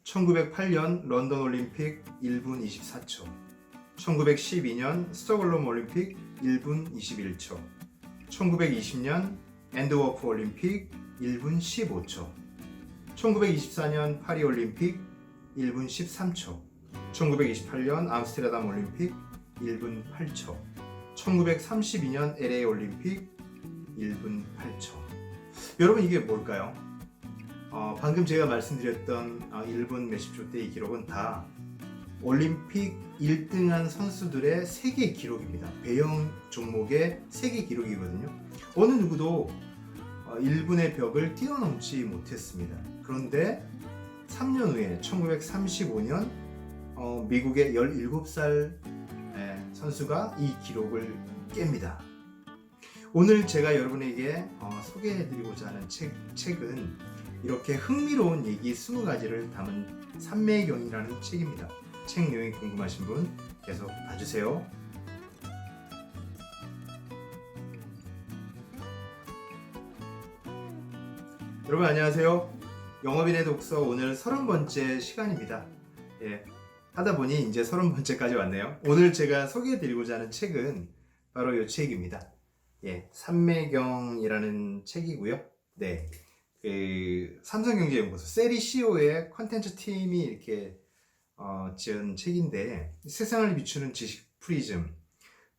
1908년 런던 올림픽 1분 24초, 1912년 스톡홀름 올림픽 1분 21초, 1920년 앤드워프 올림픽 1분 15초, 1924년 파리 올림픽 1분 13초, 1928년 암스테르담 올림픽 1분 8초, 1932년 LA 올림픽 1분 8초. 여러분, 이게 뭘까요? 방금 제가 말씀드렸던 1분 몇십 초 때 이 기록은 다 올림픽 1등한 선수들의 세계 기록입니다. 배영 종목의 세계 기록이거든요. 어느 누구도 1분의 벽을 뛰어넘지 못했습니다. 그런데 3년 후에 1935년 미국의 17살 선수가 이 기록을 깹니다. 오늘 제가 여러분에게 소개해드리고자 하는 책은 이렇게 흥미로운 얘기 20가지를 담은 산매경이라는 책입니다. 책 내용이 궁금하신 분 계속 봐주세요. 여러분 안녕하세요. 영업인의 독서 오늘 30번째 시간입니다. 하다보니 이제 30번째까지 왔네요. 오늘 제가 소개해드리고자 하는 책은 바로 이 책입니다. 산매경이라는 책이고요. 삼성경제연구소 세리 CEO의 컨텐츠 팀이 이렇게 지은 책인데, 세상을 비추는 지식 프리즘,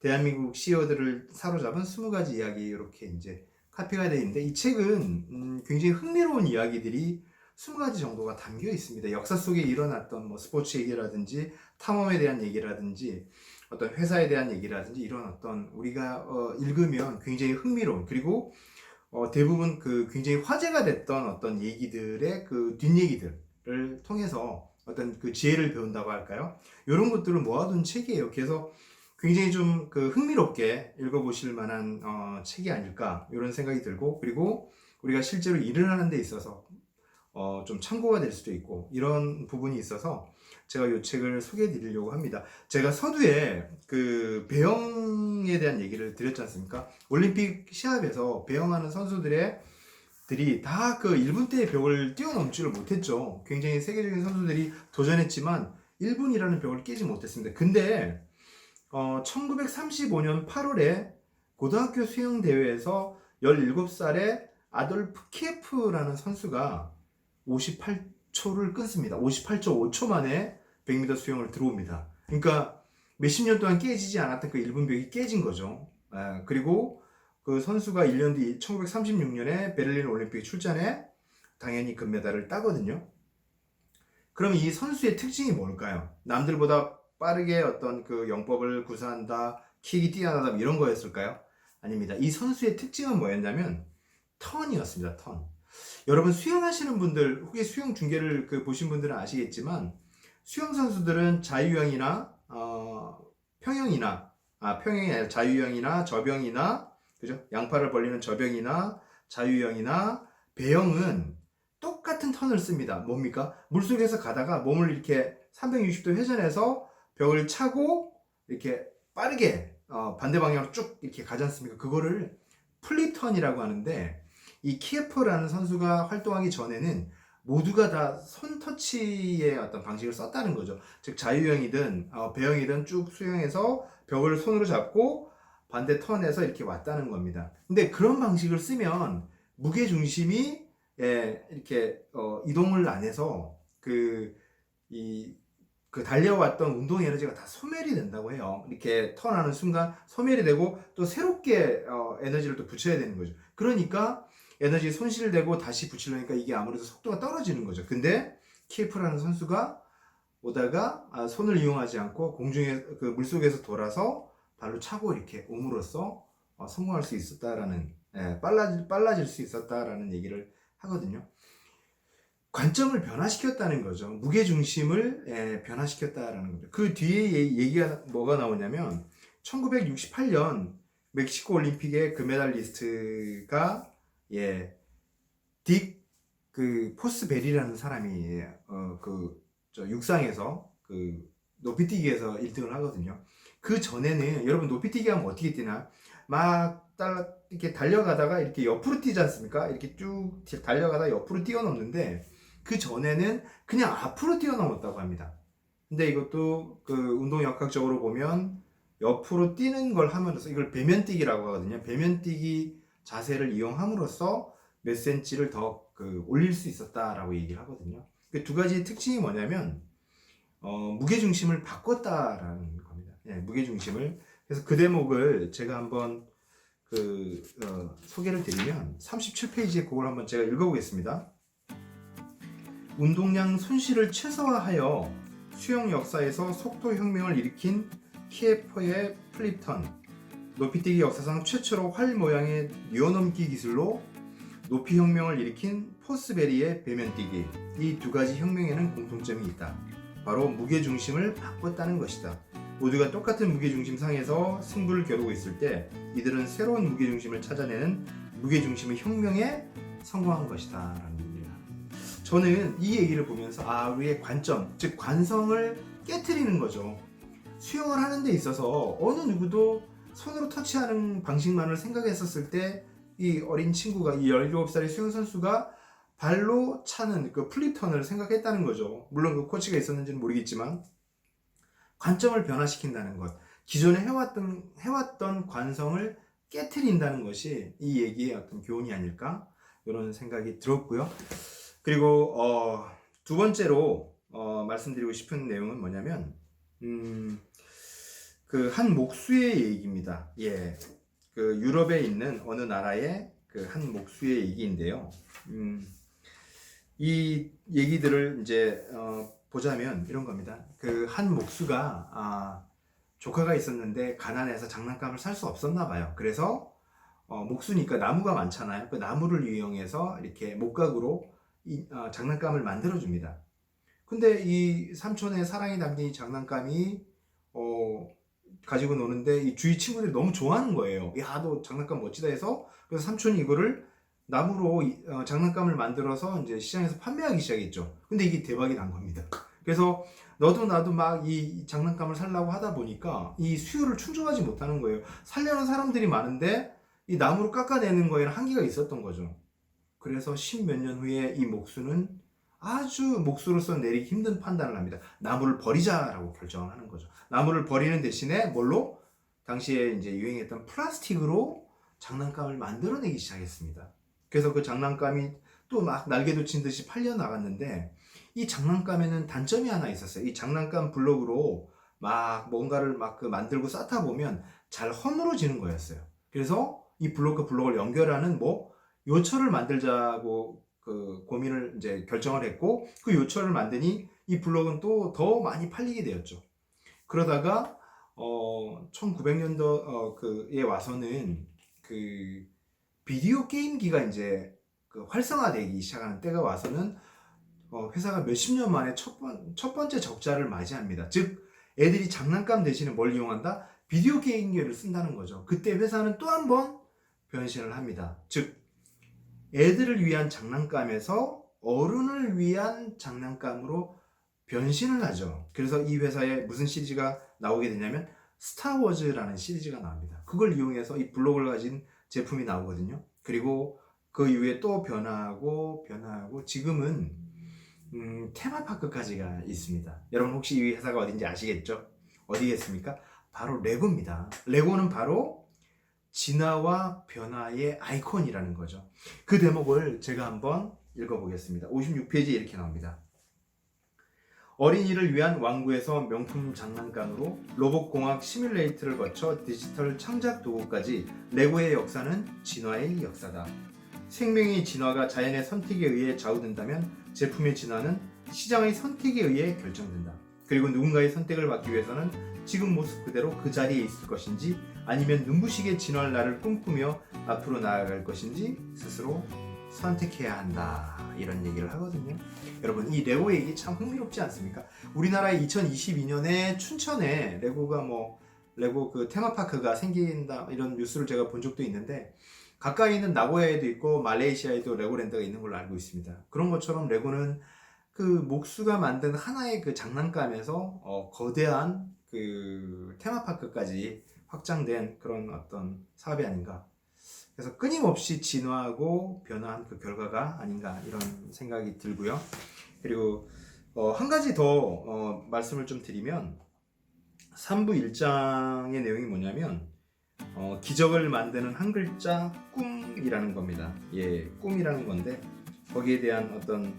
대한민국 CEO들을 사로잡은 20가지 이야기, 이렇게 이제 카피가 되어 있는데, 이 책은 굉장히 흥미로운 이야기들이 20가지 정도가 담겨 있습니다. 역사 속에 일어났던 스포츠 얘기라든지 탐험에 대한 얘기라든지 어떤 회사에 대한 얘기라든지 이런 어떤 우리가 읽으면 굉장히 흥미로운, 그리고 대부분 굉장히 화제가 됐던 어떤 얘기들의 뒷얘기들을 통해서 어떤 지혜를 배운다고 할까요? 이런 것들을 모아둔 책이에요. 그래서 굉장히 좀 흥미롭게 읽어보실 만한 책이 아닐까, 이런 생각이 들고, 그리고 우리가 실제로 일을 하는 데 있어서 좀 참고가 될 수도 있고, 이런 부분이 있어서 제가 이 책을 소개해 드리려고 합니다. 제가 서두에 배영에 대한 얘기를 드렸지 않습니까? 올림픽 시합에서 배영하는 선수들이 다 1분대의 벽을 뛰어넘지를 못했죠. 굉장히 세계적인 선수들이 도전했지만 1분이라는 벽을 깨지 못했습니다. 근데 1935년 8월에 고등학교 수영대회에서 17살의 아돌프 키에프라는 선수가 58초를 끊습니다. 58초 5초 만에 100m 수영을 들어옵니다. 그러니까 몇십 년 동안 깨지지 않았던 1분 벽이 깨진 거죠. 그리고 그 선수가 1년 뒤 1936년에 베를린 올림픽 출전해 당연히 금메달을 따거든요. 그럼 이 선수의 특징이 뭘까요? 남들보다 빠르게 어떤 영법을 구사한다, 킥이 뛰어나다, 이런 거였을까요? 아닙니다. 이 선수의 특징은 뭐였냐면 턴이었습니다. 턴. 여러분, 수영하시는 분들, 혹시 수영 중계를 보신 분들은 아시겠지만, 수영 선수들은 자유형이나 평형이 아니라 자유형이나 저병이나, 그죠? 양팔을 벌리는 저병이나 자유형이나 배영은 똑같은 턴을 씁니다. 뭡니까? 물속에서 가다가 몸을 이렇게 360도 회전해서 벽을 차고 이렇게 빠르게 반대 방향으로 쭉 이렇게 가지 않습니까? 그거를 플립턴이라고 하는데, 이 키에프라는 선수가 활동하기 전에는 모두가 다 손터치의 어떤 방식을 썼다는 거죠. 즉 자유형이든 배영이든 쭉 수영해서 벽을 손으로 잡고 반대 턴에서 이렇게 왔다는 겁니다. 근데 그런 방식을 쓰면 무게중심이 이렇게 이동을 안 해서 달려왔던 운동 에너지가 다 소멸이 된다고 해요. 이렇게 턴하는 순간 소멸이 되고 또 새롭게 에너지를 또 붙여야 되는 거죠. 그러니까 에너지 손실되고 다시 붙이려니까 이게 아무래도 속도가 떨어지는 거죠. 근데 키에프라는 선수가 오다가 손을 이용하지 않고 공중에 물속에서 돌아서 발로 차고 이렇게 옴으로써 성공할 수 있었다라는, 빨라질 수 있었다라는 얘기를 하거든요. 관점을 변화시켰다는 거죠. 무게중심을 변화시켰다라는 거죠. 그 뒤에 얘기가 뭐가 나오냐면 1968년 멕시코 올림픽의 금메달리스트가 딕 포스베리라는 사람이 육상에서 높이뛰기에서 1등을 하거든요. 그 전에는 여러분 높이뛰기 하면 어떻게 뛰나? 막 이렇게 달려가다가 이렇게 옆으로 뛰지 않습니까? 이렇게 쭉 달려가다 옆으로 뛰어넘는데 그 전에는 그냥 앞으로 뛰어넘었다고 합니다. 근데 이것도 그 운동역학적으로 보면 옆으로 뛰는 걸 함으로써, 이걸 배면뛰기라고 하거든요. 배면뛰기 자세를 이용함으로써 몇 센치를 더 올릴 수 있었다라고 얘기를 하거든요. 그 두 가지 특징이 뭐냐면 무게중심을 바꿨다라는 겁니다. 예, 무게중심을. 그래서 그 대목을 제가 한번 소개를 드리면 37페이지에 그걸 한번 제가 읽어보겠습니다. 운동량 손실을 최소화하여 수영 역사에서 속도 혁명을 일으킨 키에퍼의 플립턴, 높이뛰기 역사상 최초로 활 모양의 뛰어넘기 기술로 높이 혁명을 일으킨 포스베리의 배면뛰기, 이 두 가지 혁명에는 공통점이 있다. 바로 무게중심을 바꿨다는 것이다. 모두가 똑같은 무게중심상에서 승부를 겨루고 있을 때 이들은 새로운 무게중심을 찾아내는 무게중심의 혁명에 성공한 것이다 라는 얘기입니다. 저는 이 얘기를 보면서 우리의 관점, 즉 관성을 깨트리는 거죠. 수영을 하는 데 있어서 어느 누구도 손으로 터치하는 방식만을 생각했었을 때 이 어린 친구가, 이 17살의 수영선수가 발로 차는 그 플립턴을 생각했다는 거죠. 물론 그 코치가 있었는지는 모르겠지만 관점을 변화시킨다는 것, 기존에 해왔던 관성을 깨트린다는 것이 이 얘기의 어떤 교훈이 아닐까, 이런 생각이 들었고요. 그리고 두 번째로 말씀드리고 싶은 내용은 뭐냐면 그 한 목수의 얘기입니다. 예, 그 유럽에 있는 어느 나라의 그 한 목수의 얘기인데요. 이 얘기들을 이제 보자면 이런 겁니다. 그 한 목수가 조카가 있었는데 가난해서 장난감을 살 수 없었나 봐요. 그래서 목수니까 나무가 많잖아요. 그 나무를 이용해서 이렇게 목각으로 장난감을 만들어 줍니다. 근데 이 삼촌의 사랑이 담긴 이 장난감이 가지고 노는데 이 주위 친구들이 너무 좋아하는 거예요. 야, 너 장난감 멋지다 해서, 그래서 삼촌이 이거를 나무로 장난감을 만들어서 이제 시장에서 판매하기 시작했죠. 근데 이게 대박이 난 겁니다. 그래서 너도 나도 막 이 장난감을 살려고 하다 보니까 이 수요를 충족하지 못하는 거예요. 살려는 사람들이 많은데 이 나무로 깎아내는 거에는 한계가 있었던 거죠. 그래서 10몇 년 후에 이 목수는 아주 목수로서 내리기 힘든 판단을 합니다. 나무를 버리자라고 결정을 하는 거죠. 나무를 버리는 대신에 뭘로? 당시에 이제 유행했던 플라스틱으로 장난감을 만들어내기 시작했습니다. 그래서 그 장난감이 또 막 날개도 친 듯이 팔려 나갔는데, 이 장난감에는 단점이 하나 있었어요. 이 장난감 블록으로 막 뭔가를 막 만들고 쌓다 보면 잘 허물어지는 거였어요. 그래서 이 블록과 블록을 연결하는 요철을 만들자고 고민을 이제 결정을 했고, 그 요철을 만드니 이 블록은 또 더 많이 팔리게 되었죠. 그러다가 1900년도에 와서는 그 비디오 게임기가 이제 활성화되기 시작하는 때가 와서는 회사가 몇십 년 만에 첫 번째 적자를 맞이합니다. 즉 애들이 장난감 대신에 뭘 이용한다? 비디오 게임기를 쓴다는 거죠. 그때 회사는 또 한 번 변신을 합니다. 즉 애들을 위한 장난감에서 어른을 위한 장난감으로 변신을 하죠. 그래서 이 회사에 무슨 시리즈가 나오게 되냐면 스타워즈라는 시리즈가 나옵니다. 그걸 이용해서 이 블록을 가진 제품이 나오거든요. 그리고 그 이후에 또 변화하고 지금은 테마파크까지가 있습니다. 여러분 혹시 이 회사가 어딘지 아시겠죠? 어디겠습니까? 바로 레고입니다. 레고는 바로 진화와 변화의 아이콘이라는 거죠. 그 대목을 제가 한번 읽어보겠습니다. 56페이지에 이렇게 나옵니다. 어린이를 위한 왕구에서 명품 장난감으로 로봇공학 시뮬레이터를 거쳐 디지털 창작 도구까지, 레고의 역사는 진화의 역사다. 생명의 진화가 자연의 선택에 의해 좌우된다면 제품의 진화는 시장의 선택에 의해 결정된다. 그리고 누군가의 선택을 받기 위해서는 지금 모습 그대로 그 자리에 있을 것인지, 아니면 눈부시게 진화할 날을 꿈꾸며 앞으로 나아갈 것인지 스스로 선택해야 한다, 이런 얘기를 하거든요. 여러분, 이 레고 얘기 참 흥미롭지 않습니까? 우리나라의 2022년에 춘천에 레고 그 테마파크가 생긴다, 이런 뉴스를 제가 본 적도 있는데, 가까이 있는 나고야에도 있고 말레이시아에도 레고랜드가 있는 걸로 알고 있습니다. 그런 것처럼 레고는 그 목수가 만든 하나의 그 장난감에서 거대한 그 테마파크까지 확장된 그런 어떤 사업이 아닌가. 그래서 끊임없이 진화하고 변화한 그 결과가 아닌가, 이런 생각이 들고요. 그리고 한 가지 더 말씀을 좀 드리면 3부 1장의 내용이 뭐냐면 기적을 만드는 한 글자 꿈이라는 겁니다. 예, 꿈이라는 건데 거기에 대한 어떤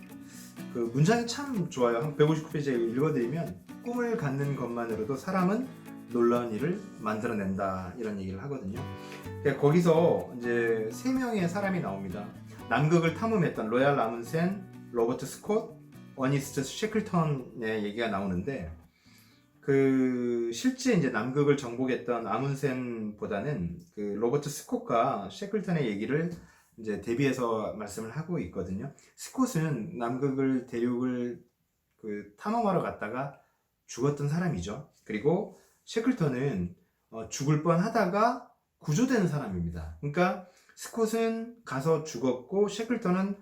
그 문장이 참 좋아요. 한 159페이지에 읽어드리면 꿈을 갖는 것만으로도 사람은 놀라운 일을 만들어낸다 이런 얘기를 하거든요. 그러니까 거기서 이제 3명의 사람이 나옵니다. 남극을 탐험했던 로얄 아문센, 로버트 스콧, 어니스트 셰클턴의 얘기가 나오는데 그 실제 이제 남극을 정복했던 아문센보다는 그 로버트 스콧과 셰클턴의 얘기를 이제 대비해서 말씀을 하고 있거든요. 스콧은 남극을 대륙을 그 탐험하러 갔다가 죽었던 사람이죠. 그리고 셰클턴은 죽을 뻔하다가 구조된 사람입니다. 그러니까 스콧은 가서 죽었고 셰클턴은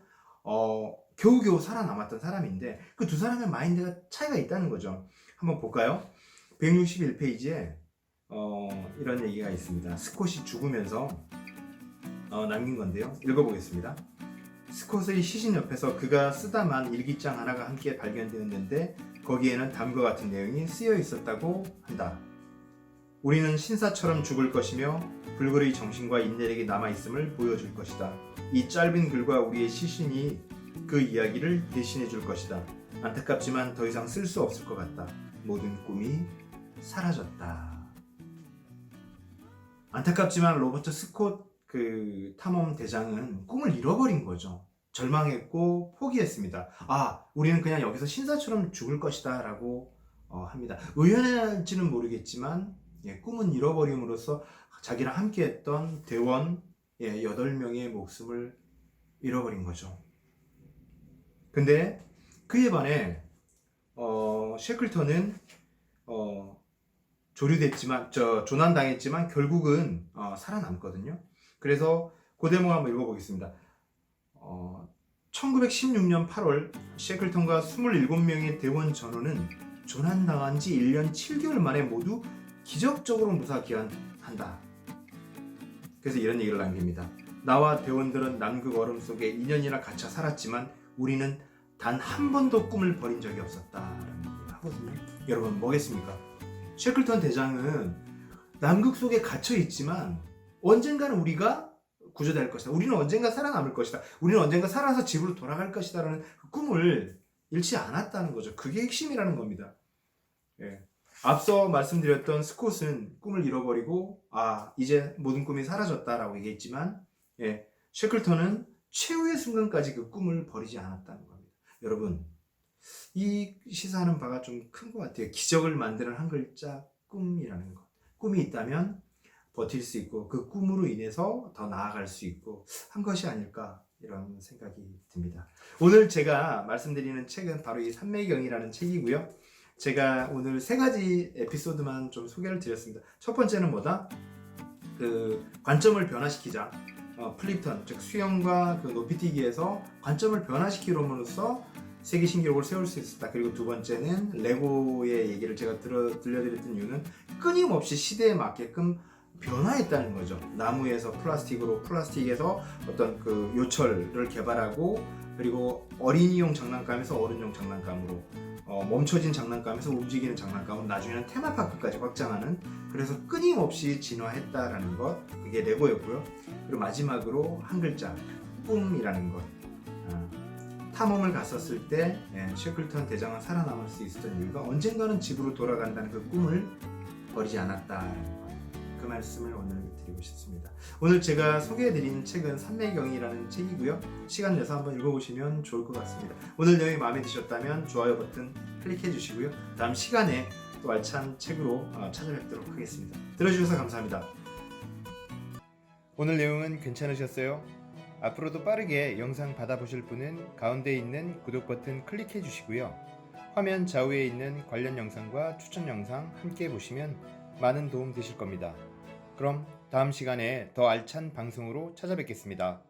겨우겨우 살아남았던 사람인데 그 두 사람의 마인드가 차이가 있다는 거죠. 한번 볼까요? 161페이지에 이런 얘기가 있습니다. 스콧이 죽으면서 남긴 건데요. 읽어보겠습니다. 스콧의 시신 옆에서 그가 쓰다만 일기장 하나가 함께 발견되었는데 거기에는 다음과 같은 내용이 쓰여 있었다고 한다. 우리는 신사처럼 죽을 것이며 불굴의 정신과 인내력이 남아있음을 보여줄 것이다. 이 짧은 글과 우리의 시신이 그 이야기를 대신해 줄 것이다. 안타깝지만 더 이상 쓸 수 없을 것 같다. 모든 꿈이 사라졌다. 안타깝지만 로버트 스콧 그 탐험 대장은 꿈을 잃어버린 거죠. 절망했고 포기했습니다. 우리는 그냥 여기서 신사처럼 죽을 것이다 라고 합니다. 의연할지는 모르겠지만 꿈은 잃어버림으로써 자기랑 함께했던 대원 8명의 목숨을 잃어버린 거죠. 근데 그에 반해 셰클턴은 조류됐지만 조난당했지만 결국은 살아남거든요. 그래서 그 대목 한번 읽어보겠습니다. 1916년 8월 셰클턴과 27명의 대원 전원은 조난당한 지 1년 7개월 만에 모두 기적적으로 무사귀환한다. 그래서 이런 얘기를 남깁니다. 나와 대원들은 남극 얼음 속에 2년이나 갇혀 살았지만 우리는 단 한 번도 꿈을 버린 적이 없었다 라는 얘기를 하거든요. 여러분 뭐겠습니까? 셰클턴 대장은 남극 속에 갇혀 있지만 언젠가는 우리가 구조될 것이다. 우리는 언젠가 살아남을 것이다. 우리는 언젠가 살아서 집으로 돌아갈 것이다 라는 그 꿈을 잃지 않았다는 거죠. 그게 핵심이라는 겁니다. 앞서 말씀드렸던 스콧은 꿈을 잃어버리고 이제 모든 꿈이 사라졌다라고 얘기했지만 셰클턴은 최후의 순간까지 그 꿈을 버리지 않았다는 겁니다. 여러분 이 시사하는 바가 좀 큰 것 같아요. 기적을 만드는 한 글자 꿈이라는 것. 꿈이 있다면 버틸 수 있고 그 꿈으로 인해서 더 나아갈 수 있고 한 것이 아닐까 이런 생각이 듭니다. 오늘 제가 말씀드리는 책은 바로 이 산매경이라는 책이고요. 제가 오늘 3가지 에피소드만 좀 소개를 드렸습니다. 첫 번째는 뭐다? 그 관점을 변화시키자. 플립턴, 즉 수영과 그 높이뛰기에서 관점을 변화시키므로써 세계 신기록을 세울 수 있었다. 그리고 두 번째는 레고의 얘기를 제가 들려드렸던 이유는 끊임없이 시대에 맞게끔 변화했다는 거죠. 나무에서 플라스틱으로, 플라스틱에서 어떤 그 요철을 개발하고 그리고 어린이용 장난감에서 어른용 장난감으로 멈춰진 장난감에서 움직이는 장난감으로 나중에는 테마파크까지 확장하는, 그래서 끊임없이 진화했다라는 것, 그게 레고였고요. 그리고 마지막으로 한 글자, 꿈이라는 것. 탐험을 갔었을 때 셰클턴 대장은 살아남을 수 있었던 이유가 언젠가는 집으로 돌아간다는 그 꿈을 버리지 않았다라는 것. 그 말씀을 오늘 드리고 싶습니다. 오늘 제가 소개해드린 책은 산매경이라는 책이고요. 시간 내서 한번 읽어보시면 좋을 것 같습니다. 오늘 내용이 마음에 드셨다면 좋아요 버튼 클릭해 주시고요. 다음 시간에 또 알찬 책으로 찾아뵙도록 하겠습니다. 들어주셔서 감사합니다. 오늘 내용은 괜찮으셨어요? 앞으로도 빠르게 영상 받아보실 분은 가운데 있는 구독 버튼 클릭해 주시고요. 화면 좌우에 있는 관련 영상과 추천 영상 함께 보시면 많은 도움 되실 겁니다. 그럼 다음 시간에 더 알찬 방송으로 찾아뵙겠습니다.